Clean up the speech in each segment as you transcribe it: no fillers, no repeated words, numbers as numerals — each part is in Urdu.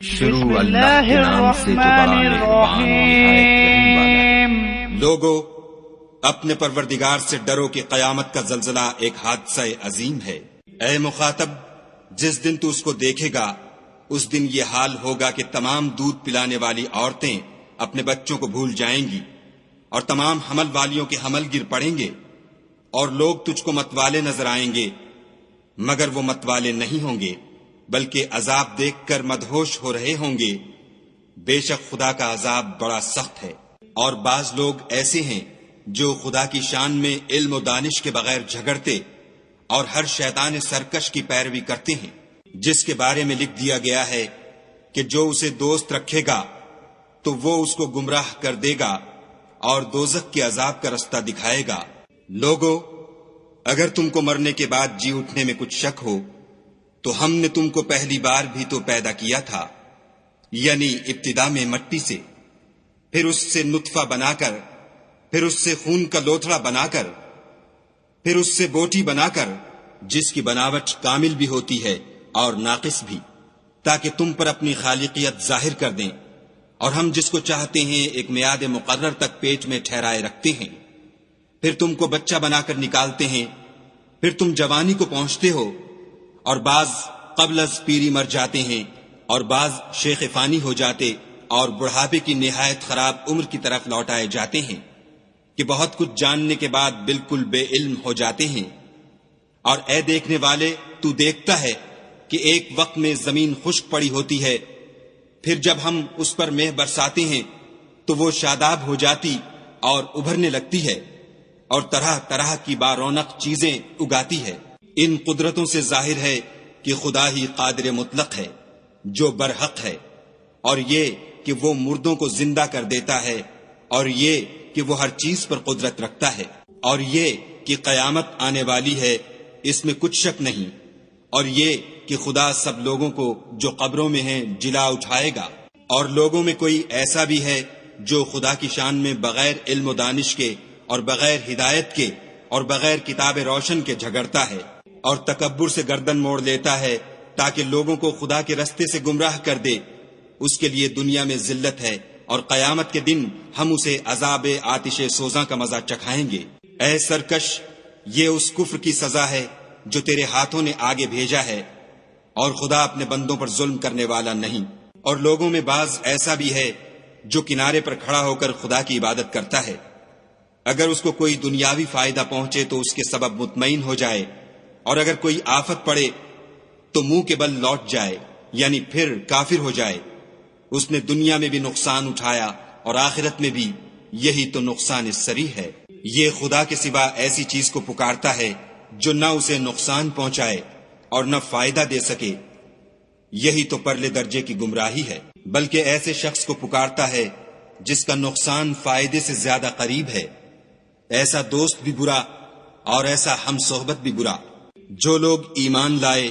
شروع اللہ کے نام سے جو بڑا مہربان نہایت رحم والا ہے۔ لوگو اپنے پروردگار سے ڈرو کہ قیامت کا زلزلہ ایک حادثہ عظیم ہے۔ اے مخاطب، جس دن تو اس کو دیکھے گا اس دن یہ حال ہوگا کہ تمام دودھ پلانے والی عورتیں اپنے بچوں کو بھول جائیں گی اور تمام حمل والیوں کے حمل گر پڑیں گے، اور لوگ تجھ کو متوالے نظر آئیں گے مگر وہ متوالے نہیں ہوں گے بلکہ عذاب دیکھ کر مدہوش ہو رہے ہوں گے۔ بے شک خدا کا عذاب بڑا سخت ہے۔ اور بعض لوگ ایسے ہیں جو خدا کی شان میں علم و دانش کے بغیر جھگڑتے اور ہر شیطان سرکش کی پیروی کرتے ہیں، جس کے بارے میں لکھ دیا گیا ہے کہ جو اسے دوست رکھے گا تو وہ اس کو گمراہ کر دے گا اور دوزخ کے عذاب کا رستہ دکھائے گا۔ لوگو اگر تم کو مرنے کے بعد جی اٹھنے میں کچھ شک ہو تو ہم نے تم کو پہلی بار بھی تو پیدا کیا تھا، یعنی ابتدا میں مٹی سے، پھر اس سے نطفہ بنا کر، پھر اس سے خون کا لوتھڑا بنا کر، پھر اس سے بوٹی بنا کر، جس کی بناوٹ کامل بھی ہوتی ہے اور ناقص بھی، تاکہ تم پر اپنی خالقیت ظاہر کر دیں، اور ہم جس کو چاہتے ہیں ایک میعاد مقرر تک پیٹ میں ٹھہرائے رکھتے ہیں، پھر تم کو بچہ بنا کر نکالتے ہیں، پھر تم جوانی کو پہنچتے ہو، اور بعض قبل از پیری مر جاتے ہیں، اور بعض شیخ فانی ہو جاتے اور بڑھاپے کی نہایت خراب عمر کی طرف لوٹائے جاتے ہیں کہ بہت کچھ جاننے کے بعد بالکل بے علم ہو جاتے ہیں۔ اور اے دیکھنے والے، تو دیکھتا ہے کہ ایک وقت میں زمین خشک پڑی ہوتی ہے، پھر جب ہم اس پر مہ برساتے ہیں تو وہ شاداب ہو جاتی اور ابھرنے لگتی ہے اور طرح طرح کی بارونق چیزیں اگاتی ہے۔ ان قدرتوں سے ظاہر ہے کہ خدا ہی قادر مطلق ہے جو برحق ہے، اور یہ کہ وہ مردوں کو زندہ کر دیتا ہے، اور یہ کہ وہ ہر چیز پر قدرت رکھتا ہے، اور یہ کہ قیامت آنے والی ہے، اس میں کچھ شک نہیں، اور یہ کہ خدا سب لوگوں کو جو قبروں میں ہیں جلا اٹھائے گا۔ اور لوگوں میں کوئی ایسا بھی ہے جو خدا کی شان میں بغیر علم و دانش کے اور بغیر ہدایت کے اور بغیر کتاب روشن کے جھگڑتا ہے اور تکبر سے گردن موڑ لیتا ہے تاکہ لوگوں کو خدا کے رستے سے گمراہ کر دے، اس کے لیے دنیا میں ذلت ہے، اور قیامت کے دن ہم اسے عذاب آتش سوزاں کا مزہ چکھائیں گے۔ اے سرکش، یہ اس کفر کی سزا ہے جو تیرے ہاتھوں نے آگے بھیجا ہے، اور خدا اپنے بندوں پر ظلم کرنے والا نہیں۔ اور لوگوں میں بعض ایسا بھی ہے جو کنارے پر کھڑا ہو کر خدا کی عبادت کرتا ہے، اگر اس کو کوئی دنیاوی فائدہ پہنچے تو اس کے سبب مطمئن ہو جائے، اور اگر کوئی آفت پڑے تو منہ کے بل لوٹ جائے، یعنی پھر کافر ہو جائے۔ اس نے دنیا میں بھی نقصان اٹھایا اور آخرت میں بھی، یہی تو نقصان صریح ہے۔ یہ خدا کے سوا ایسی چیز کو پکارتا ہے جو نہ اسے نقصان پہنچائے اور نہ فائدہ دے سکے، یہی تو پرلے درجے کی گمراہی ہے۔ بلکہ ایسے شخص کو پکارتا ہے جس کا نقصان فائدے سے زیادہ قریب ہے، ایسا دوست بھی برا اور ایسا ہم صحبت بھی برا۔ جو لوگ ایمان لائے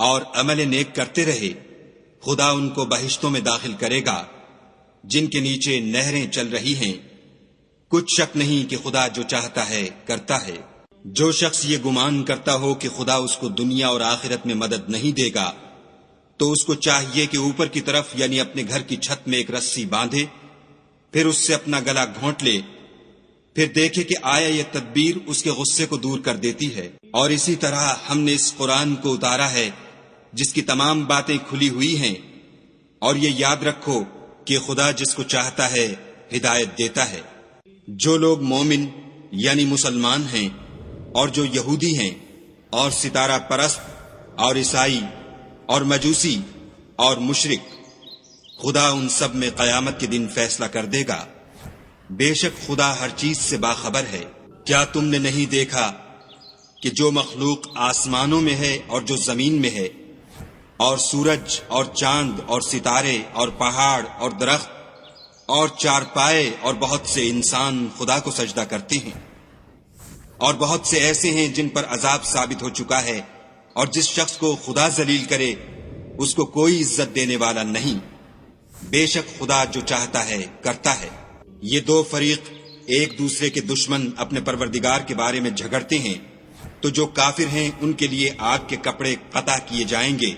اور عمل نیک کرتے رہے، خدا ان کو بہشتوں میں داخل کرے گا جن کے نیچے نہریں چل رہی ہیں۔ کچھ شک نہیں کہ خدا جو چاہتا ہے کرتا ہے۔ جو شخص یہ گمان کرتا ہو کہ خدا اس کو دنیا اور آخرت میں مدد نہیں دے گا تو اس کو چاہیے کہ اوپر کی طرف یعنی اپنے گھر کی چھت میں ایک رسی باندھے، پھر اس سے اپنا گلا گھونٹ لے، پھر دیکھے کہ آیا یہ تدبیر اس کے غصے کو دور کر دیتی ہے۔ اور اسی طرح ہم نے اس قرآن کو اتارا ہے جس کی تمام باتیں کھلی ہوئی ہیں، اور یہ یاد رکھو کہ خدا جس کو چاہتا ہے ہدایت دیتا ہے۔ جو لوگ مومن یعنی مسلمان ہیں اور جو یہودی ہیں اور ستارہ پرست اور عیسائی اور مجوسی اور مشرک، خدا ان سب میں قیامت کے دن فیصلہ کر دے گا۔ بے شک خدا ہر چیز سے باخبر ہے۔ کیا تم نے نہیں دیکھا کہ جو مخلوق آسمانوں میں ہے اور جو زمین میں ہے، اور سورج اور چاند اور ستارے اور پہاڑ اور درخت اور چارپائے اور بہت سے انسان خدا کو سجدہ کرتے ہیں، اور بہت سے ایسے ہیں جن پر عذاب ثابت ہو چکا ہے، اور جس شخص کو خدا ذلیل کرے اس کو کوئی عزت دینے والا نہیں۔ بے شک خدا جو چاہتا ہے کرتا ہے۔ یہ دو فریق ایک دوسرے کے دشمن اپنے پروردگار کے بارے میں جھگڑتے ہیں، تو جو کافر ہیں ان کے لیے آگ کے کپڑے قطع کیے جائیں گے،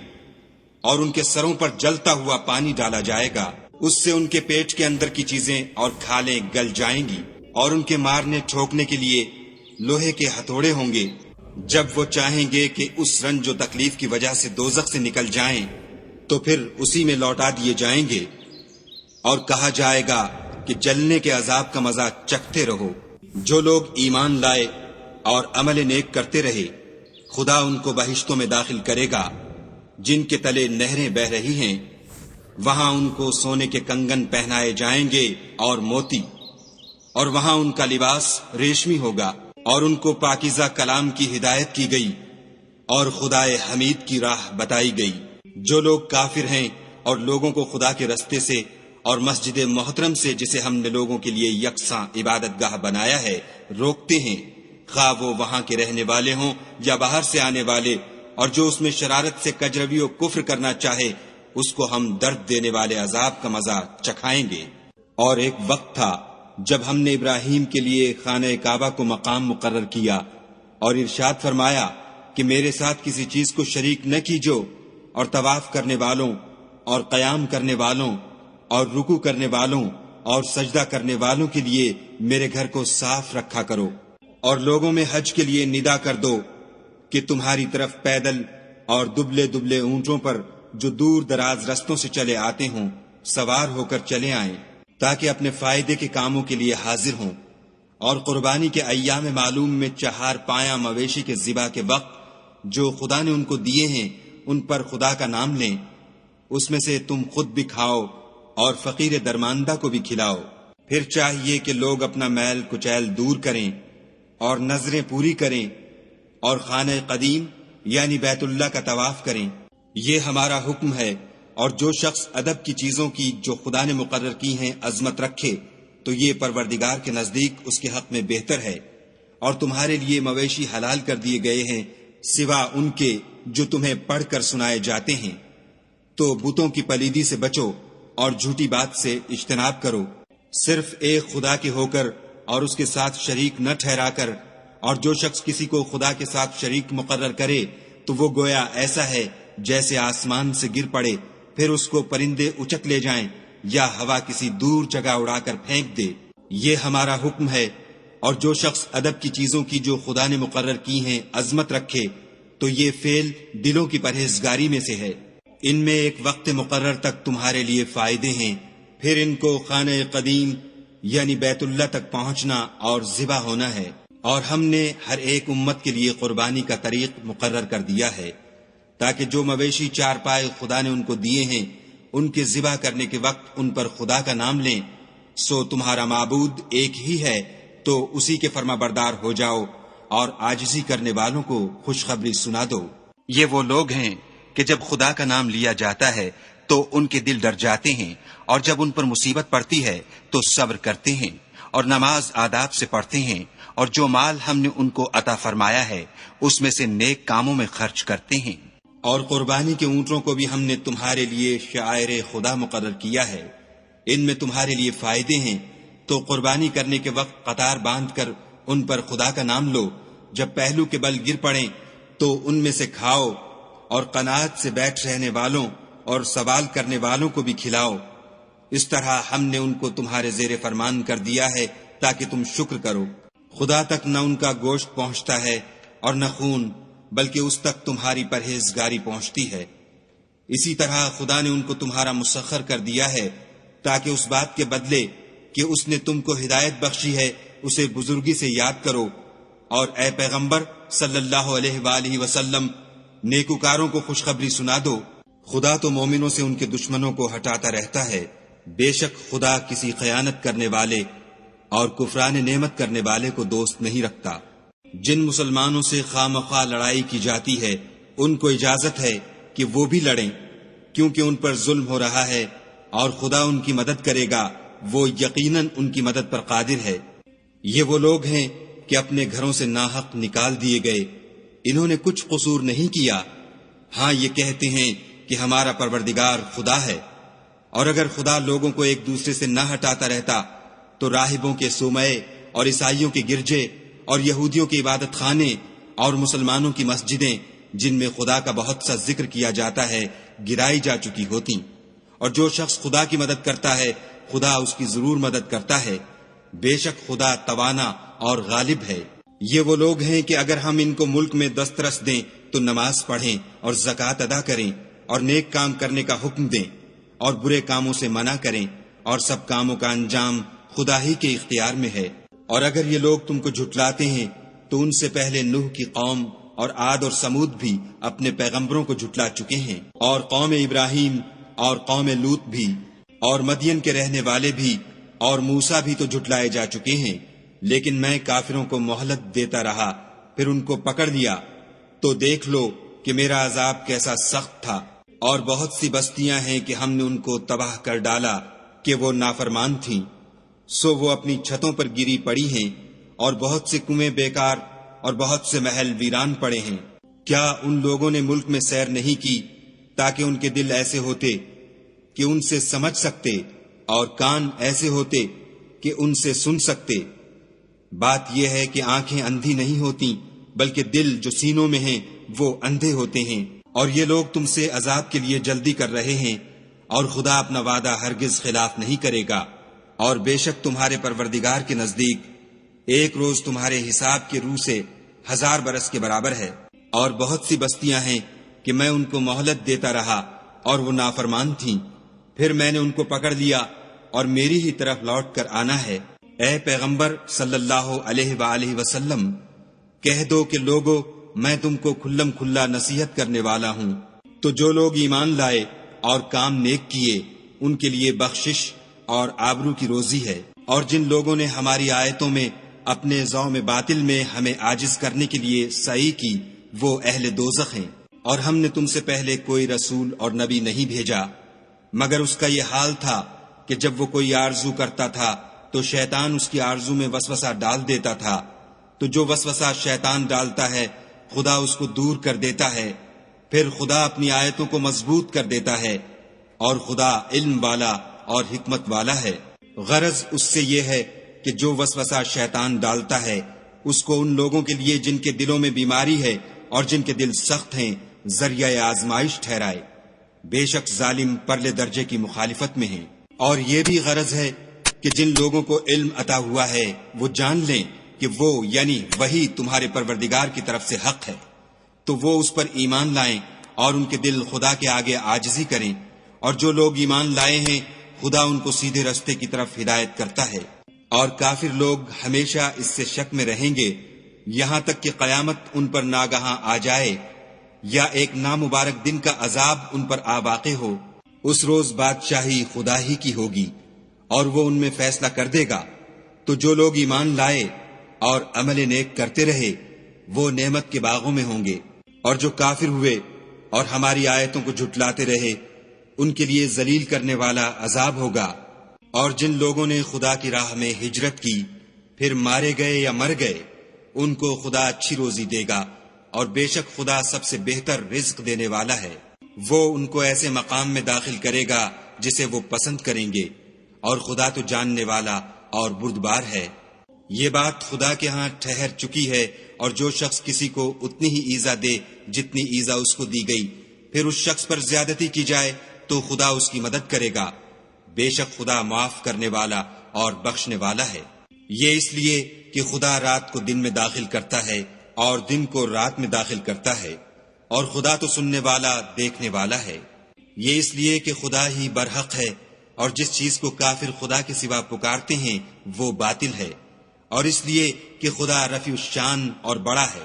اور ان کے سروں پر جلتا ہوا پانی ڈالا جائے گا، اس سے ان کے پیٹ کے اندر کی چیزیں اور کھالیں گل جائیں گی، اور ان کے مارنے ٹھوکنے کے لیے لوہے کے ہتھوڑے ہوں گے۔ جب وہ چاہیں گے کہ اس رنج و تکلیف کی وجہ سے دوزخ سے نکل جائیں تو پھر اسی میں لوٹا دیے جائیں گے، اور کہا جائے گا کہ جلنے کے عذاب کا مزہ چکھتے رہو۔ جو لوگ ایمان لائے اور عمل نیک کرتے رہے، خدا ان کو بہشتوں میں داخل کرے گا جن کے تلے نہریں بہ رہی ہیں، وہاں ان کو سونے کے کنگن پہنائے جائیں گے اور موتی، اور وہاں ان کا لباس ریشمی ہوگا، اور ان کو پاکیزہ کلام کی ہدایت کی گئی اور خدائے حمید کی راہ بتائی گئی۔ جو لوگ کافر ہیں اور لوگوں کو خدا کے رستے سے اور مسجد محترم سے، جسے ہم نے لوگوں کے لیے یکساں عبادت گاہ بنایا ہے، روکتے ہیں، خواہ وہ وہاں کے رہنے والے ہوں یا باہر سے آنے والے، اور جو اس میں شرارت سے کجروی و کفر کرنا چاہے، اس کو ہم درد دینے والے عذاب کا مزہ چکھائیں گے۔ اور ایک وقت تھا جب ہم نے ابراہیم کے لیے خانہ کعبہ کو مقام مقرر کیا اور ارشاد فرمایا کہ میرے ساتھ کسی چیز کو شریک نہ کیجو، اور طواف کرنے والوں اور قیام کرنے والوں اور رکوع کرنے والوں اور سجدہ کرنے والوں کے لیے میرے گھر کو صاف رکھا کرو، اور لوگوں میں حج کے لیے ندا کر دو کہ تمہاری طرف پیدل اور دبلے دبلے اونٹوں پر جو دور دراز رستوں سے چلے آتے ہوں سوار ہو کر چلے آئیں، تاکہ اپنے فائدے کے کاموں کے لیے حاضر ہوں، اور قربانی کے ایام معلوم میں 4 پایہ مویشی کے ذبح کے وقت جو خدا نے ان کو دیے ہیں ان پر خدا کا نام لیں، اس میں سے تم خود بھی کھاؤ اور فقیر درماندہ کو بھی کھلاؤ۔ پھر چاہیے کہ لوگ اپنا میل کچیل دور کریں اور نظریں پوری کریں اور خانہ قدیم یعنی بیت اللہ کا طواف کریں، یہ ہمارا حکم ہے۔ اور جو شخص ادب کی چیزوں کی جو خدا نے مقرر کی ہیں عظمت رکھے تو یہ پروردگار کے نزدیک اس کے حق میں بہتر ہے۔ اور تمہارے لیے مویشی حلال کر دیے گئے ہیں سوا ان کے جو تمہیں پڑھ کر سنائے جاتے ہیں، تو بتوں کی پلیدی سے بچو اور جھوٹی بات سے اجتناب کرو، صرف ایک خدا کے ہو کر اور اس کے ساتھ شریک نہ ٹھہرا کر۔ اور جو شخص کسی کو خدا کے ساتھ شریک مقرر کرے تو وہ گویا ایسا ہے جیسے آسمان سے گر پڑے، پھر اس کو پرندے اچک لے جائیں یا ہوا کسی دور جگہ اڑا کر پھینک دے۔ یہ ہمارا حکم ہے۔ اور جو شخص ادب کی چیزوں کی جو خدا نے مقرر کی ہیں عظمت رکھے تو یہ فعل دلوں کی پرہیزگاری میں سے ہے۔ ان میں ایک وقت مقرر تک تمہارے لیے فائدے ہیں، پھر ان کو خانہ قدیم یعنی بیت اللہ تک پہنچنا اور ذبح ہونا ہے۔ اور ہم نے ہر ایک امت کے لیے قربانی کا طریق مقرر کر دیا ہے، تاکہ جو مویشی 4 پائے خدا نے ان کو دیے ہیں ان کے ذبح کرنے کے وقت ان پر خدا کا نام لیں۔ سو تمہارا معبود ایک ہی ہے، تو اسی کے فرما بردار ہو جاؤ اور عاجزی کرنے والوں کو خوشخبری سنا دو۔ یہ وہ لوگ ہیں کہ جب خدا کا نام لیا جاتا ہے تو ان کے دل ڈر جاتے ہیں، اور جب ان پر مصیبت پڑتی ہے تو صبر کرتے ہیں اور نماز آداب سے پڑھتے ہیں، اور جو مال ہم نے ان کو عطا فرمایا ہے اس میں سے نیک کاموں میں خرچ کرتے ہیں۔ اور قربانی کے اونٹوں کو بھی ہم نے تمہارے لیے شعائر خدا مقرر کیا ہے، ان میں تمہارے لیے فائدے ہیں، تو قربانی کرنے کے وقت قطار باندھ کر ان پر خدا کا نام لو۔ جب پہلو کے بل گر پڑیں تو ان میں سے کھاؤ، اور قناعت سے بیٹھ رہنے والوں اور سوال کرنے والوں کو بھی کھلاؤ۔ اس طرح ہم نے ان کو تمہارے زیر فرمان کر دیا ہے تاکہ تم شکر کرو۔ خدا تک نہ ان کا گوشت پہنچتا ہے اور نہ خون، بلکہ اس تک تمہاری پرہیزگاری پہنچتی ہے۔ اسی طرح خدا نے ان کو تمہارا مسخر کر دیا ہے تاکہ اس بات کے بدلے کہ اس نے تم کو ہدایت بخشی ہے اسے بزرگی سے یاد کرو۔ اور اے پیغمبر صلی اللہ علیہ وآلہ وسلم، نیکوکاروں کو خوشخبری سنا دو۔ خدا تو مومنوں سے ان کے دشمنوں کو ہٹاتا رہتا ہے، بے شک خدا کسی خیانت کرنے والے اور کفران نعمت کرنے والے کو دوست نہیں رکھتا۔ جن مسلمانوں سے خواہ مخواہ لڑائی کی جاتی ہے ان کو اجازت ہے کہ وہ بھی لڑیں، کیونکہ ان پر ظلم ہو رہا ہے، اور خدا ان کی مدد کرے گا، وہ یقیناً ان کی مدد پر قادر ہے۔ یہ وہ لوگ ہیں کہ اپنے گھروں سے ناحق نکال دیے گئے، انہوں نے کچھ قصور نہیں کیا، ہاں یہ کہتے ہیں کہ ہمارا پروردگار خدا ہے۔ اور اگر خدا لوگوں کو ایک دوسرے سے نہ ہٹاتا رہتا تو راہبوں کے صومعے اور عیسائیوں کے گرجے اور یہودیوں کے عبادت خانے اور مسلمانوں کی مسجدیں جن میں خدا کا بہت سا ذکر کیا جاتا ہے گرائی جا چکی ہوتی، اور جو شخص خدا کی مدد کرتا ہے خدا اس کی ضرور مدد کرتا ہے، بے شک خدا توانا اور غالب ہے۔ یہ وہ لوگ ہیں کہ اگر ہم ان کو ملک میں دسترس دیں تو نماز پڑھیں اور زکوٰۃ ادا کریں اور نیک کام کرنے کا حکم دیں اور برے کاموں سے منع کریں، اور سب کاموں کا انجام خدا ہی کے اختیار میں ہے۔ اور اگر یہ لوگ تم کو جھٹلاتے ہیں تو ان سے پہلے نوح کی قوم اور عاد اور سمود بھی اپنے پیغمبروں کو جھٹلا چکے ہیں، اور قوم ابراہیم اور قوم لوط بھی، اور مدین کے رہنے والے بھی، اور موسیٰ بھی تو جھٹلائے جا چکے ہیں، لیکن میں کافروں کو مہلت دیتا رہا، پھر ان کو پکڑ لیا، تو دیکھ لو کہ میرا عذاب کیسا سخت تھا۔ اور بہت سی بستیاں ہیں کہ ہم نے ان کو تباہ کر ڈالا کہ وہ نافرمان تھیں، سو وہ اپنی چھتوں پر گری پڑی ہیں، اور بہت سے کنویں بیکار اور بہت سے محل ویران پڑے ہیں۔ کیا ان لوگوں نے ملک میں سیر نہیں کی تاکہ ان کے دل ایسے ہوتے کہ ان سے سمجھ سکتے اور کان ایسے ہوتے کہ ان سے سن سکتے؟ بات یہ ہے کہ آنکھیں اندھی نہیں ہوتی بلکہ دل جو سینوں میں ہیں وہ اندھے ہوتے ہیں۔ اور یہ لوگ تم سے عذاب کے لیے جلدی کر رہے ہیں، اور خدا اپنا وعدہ ہرگز خلاف نہیں کرے گا۔ اور بے شک تمہارے پروردگار کے نزدیک ایک روز تمہارے حساب کے روح سے 1000 برس کے برابر ہے۔ اور بہت سی بستیاں ہیں کہ میں ان کو مہلت دیتا رہا اور وہ نافرمان تھیں، پھر میں نے ان کو پکڑ لیا اور میری ہی طرف لوٹ کر آنا ہے۔ اے پیغمبر صلی اللہ علیہ وآلہ وسلم، کہہ دو کہ لوگو میں تم کو کھلم کھلا نصیحت کرنے والا ہوں، تو جو لوگ ایمان لائے اور کام نیک کیے ان کے لیے بخشش اور آبرو کی روزی ہے۔ اور جن لوگوں نے ہماری آیتوں میں اپنے ذوم باطل میں ہمیں عاجز کرنے کے لیے سعی کی وہ اہل دوزخ ہیں۔ اور ہم نے تم سے پہلے کوئی رسول اور نبی نہیں بھیجا مگر اس کا یہ حال تھا کہ جب وہ کوئی آرزو کرتا تھا تو شیطان اس کی آرزو میں وسوسہ ڈال دیتا تھا، تو جو وسوسہ شیطان ڈالتا ہے خدا اس کو دور کر دیتا ہے، پھر خدا اپنی آیتوں کو مضبوط کر دیتا ہے، اور خدا علم والا اور حکمت والا ہے۔ غرض اس سے یہ ہے کہ جو وسوسہ شیطان ڈالتا ہے اس کو ان لوگوں کے لیے جن کے دلوں میں بیماری ہے اور جن کے دل سخت ہیں ذریعہ آزمائش ٹھہرائے۔ بے شک ظالم پرلے درجے کی مخالفت میں ہیں۔ اور یہ بھی غرض ہے کہ جن لوگوں کو علم عطا ہوا ہے وہ جان لیں کہ وہ یعنی وہی تمہارے پروردگار کی طرف سے حق ہے، تو وہ اس پر ایمان لائیں اور ان کے دل خدا کے آگے عاجزی کریں۔ اور جو لوگ ایمان لائے ہیں خدا ان کو سیدھے رستے کی طرف ہدایت کرتا ہے۔ اور کافر لوگ ہمیشہ اس سے شک میں رہیں گے یہاں تک کہ قیامت ان پر ناگہاں آ جائے یا ایک نامبارک دن کا عذاب ان پر آ واقع ہو۔ اس روز بادشاہی خدا ہی کی ہوگی اور وہ ان میں فیصلہ کر دے گا۔ تو جو لوگ ایمان لائے اور عمل نیک کرتے رہے وہ نعمت کے باغوں میں ہوں گے، اور جو کافر ہوئے اور ہماری آیتوں کو جھٹلاتے رہے ان کے لیے ذلیل کرنے والا عذاب ہوگا۔ اور جن لوگوں نے خدا کی راہ میں ہجرت کی پھر مارے گئے یا مر گئے ان کو خدا اچھی روزی دے گا، اور بے شک خدا سب سے بہتر رزق دینے والا ہے۔ وہ ان کو ایسے مقام میں داخل کرے گا جسے وہ پسند کریں گے، اور خدا تو جاننے والا اور بردبار ہے۔ یہ بات خدا کے ہاں ٹھہر چکی ہے، اور جو شخص کسی کو اتنی ہی ایذا دے جتنی ایذا اس کو دی گئی پھر اس شخص پر زیادتی کی جائے تو خدا اس کی مدد کرے گا۔ بے شک خدا معاف کرنے والا اور بخشنے والا ہے۔ یہ اس لیے کہ خدا رات کو دن میں داخل کرتا ہے اور دن کو رات میں داخل کرتا ہے، اور خدا تو سننے والا دیکھنے والا ہے۔ یہ اس لیے کہ خدا ہی برحق ہے، اور جس چیز کو کافر خدا کے سوا پکارتے ہیں وہ باطل ہے، اور اس لیے کہ خدا رفیع الشان اور بڑا ہے۔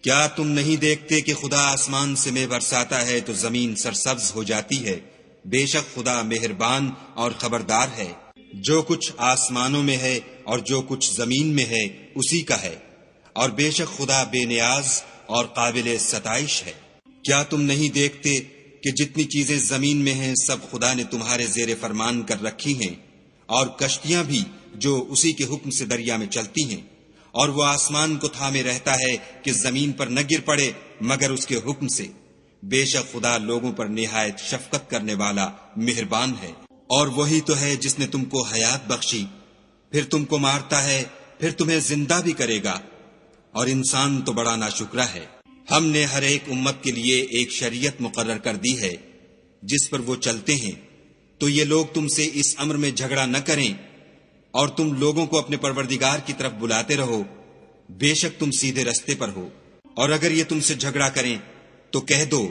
کیا تم نہیں دیکھتے کہ خدا آسمان سے مے برساتا ہے تو زمین سرسبز ہو جاتی ہے؟ بے شک خدا مہربان اور خبردار ہے۔ جو کچھ آسمانوں میں ہے اور جو کچھ زمین میں ہے اسی کا ہے، اور بے شک خدا بے نیاز اور قابل ستائش ہے۔ کیا تم نہیں دیکھتے کہ جتنی چیزیں زمین میں ہیں سب خدا نے تمہارے زیر فرمان کر رکھی ہیں، اور کشتیاں بھی جو اسی کے حکم سے دریا میں چلتی ہیں، اور وہ آسمان کو تھامے رہتا ہے کہ زمین پر نہ گر پڑے مگر اس کے حکم سے۔ بے شک خدا لوگوں پر نہایت شفقت کرنے والا مہربان ہے۔ اور وہی تو ہے جس نے تم کو حیات بخشی، پھر تم کو مارتا ہے، پھر تمہیں زندہ بھی کرے گا، اور انسان تو بڑا ناشکرا ہے۔ ہم نے ہر ایک امت کے لیے ایک شریعت مقرر کر دی ہے، جس پر وہ چلتے ہیں، تو یہ لوگ تم سے اس امر میں جھگڑا نہ کریں اور تم لوگوں کو اپنے پروردگار کی طرف بلاتے رہو، بے شک تم سیدھے رستے پر ہو۔ اور اگر یہ تم سے جھگڑا کریں تو کہہ دو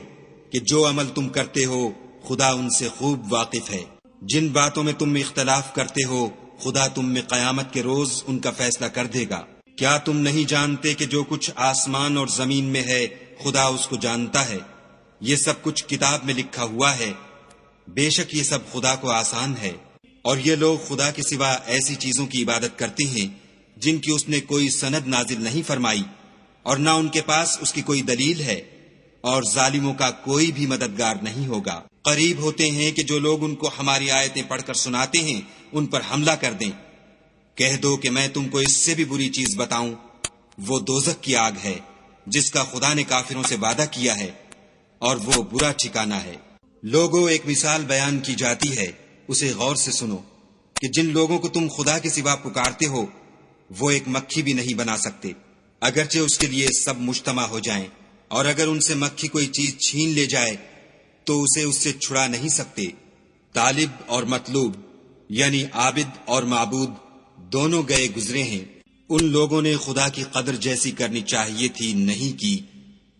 کہ جو عمل تم کرتے ہو خدا ان سے خوب واقف ہے۔ جن باتوں میں تم اختلاف کرتے ہو خدا تم میں قیامت کے روز ان کا فیصلہ کر دے گا۔ کیا تم نہیں جانتے کہ جو کچھ آسمان اور زمین میں ہے خدا اس کو جانتا ہے؟ یہ سب کچھ کتاب میں لکھا ہوا ہے، بے شک یہ سب خدا کو آسان ہے۔ اور یہ لوگ خدا کے سوا ایسی چیزوں کی عبادت کرتے ہیں جن کی اس نے کوئی سند نازل نہیں فرمائی اور نہ ان کے پاس اس کی کوئی دلیل ہے، اور ظالموں کا کوئی بھی مددگار نہیں ہوگا۔ قریب ہوتے ہیں کہ جو لوگ ان کو ہماری آیتیں پڑھ کر سناتے ہیں ان پر حملہ کر دیں۔ کہہ دو کہ میں تم کو اس سے بھی بری چیز بتاؤں، وہ دوزخ کی آگ ہے جس کا خدا نے کافروں سے وعدہ کیا ہے، اور وہ برا ٹھکانہ ہے۔ لوگوں، ایک مثال بیان کی جاتی ہے، اسے غور سے سنو کہ جن لوگوں کو تم خدا کے سوا پکارتے ہو وہ ایک مکھی بھی نہیں بنا سکتے، اگرچہ اس کے لیے سب مجتمع ہو جائیں، اور اگر ان سے مکھی کوئی چیز چھین لے جائے تو اسے اس سے چھڑا نہیں سکتے۔ طالب اور مطلوب یعنی عابد اور معبود دونوں گئے گزرے ہیں۔ ان لوگوں نے خدا کی قدر جیسی کرنی چاہیے تھی نہیں کی۔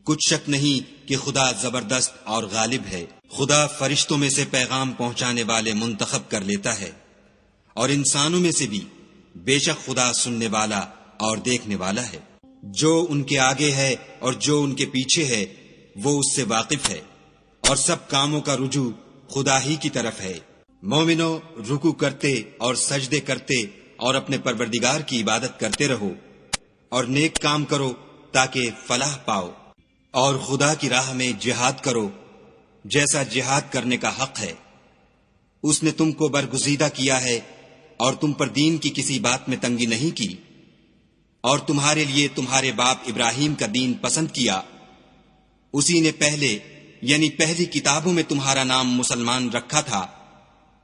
کچھ شک نہیں کہ خدا زبردست اور غالب ہے۔ خدا فرشتوں میں سے پیغام پہنچانے والے منتخب کر لیتا ہے، اور انسانوں میں سے بھی، بے شک خدا سننے والا اور دیکھنے والا ہے۔ جو ان کے آگے ہے اور جو ان کے پیچھے ہے وہ اس سے واقف ہے، اور سب کاموں کا رجوع خدا ہی کی طرف ہے۔ مومنو، رکوع کرتے اور سجدے کرتے اور اپنے پروردگار کی عبادت کرتے رہو، اور نیک کام کرو تاکہ فلاح پاؤ، اور خدا کی راہ میں جہاد کرو جیسا جہاد کرنے کا حق ہے۔ اس نے تم کو برگزیدہ کیا ہے اور تم پر دین کی کسی بات میں تنگی نہیں کی، اور تمہارے لیے تمہارے باپ ابراہیم کا دین پسند کیا۔ اسی نے پہلے یعنی پہلی کتابوں میں تمہارا نام مسلمان رکھا تھا،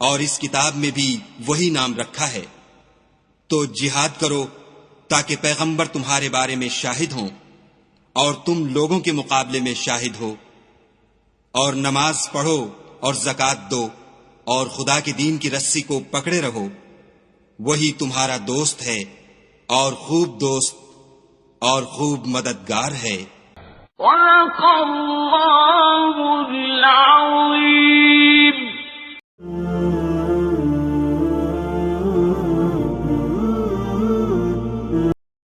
اور اس کتاب میں بھی وہی نام رکھا ہے۔ تو جہاد کرو تاکہ پیغمبر تمہارے بارے میں شاہد ہوں اور تم لوگوں کے مقابلے میں شاہد ہو، اور نماز پڑھو اور زکوٰۃ دو، اور خدا کے دین کی رسی کو پکڑے رہو، وہی تمہارا دوست ہے اور خوب دوست اور خوب مددگار ہے۔ صدق اللہ العظیم۔